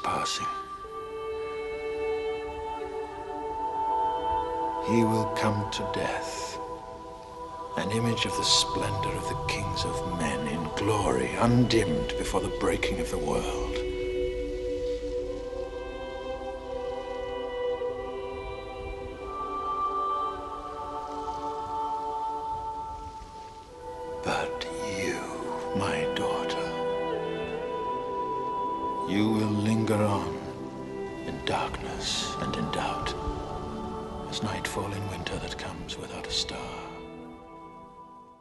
passing. He will come to death, an image of the splendor of the kings of men in glory, undimmed before the breaking of the world. But you, my daughter, you will linger on in darkness and in doubt, as nightfall in winter that comes without a star.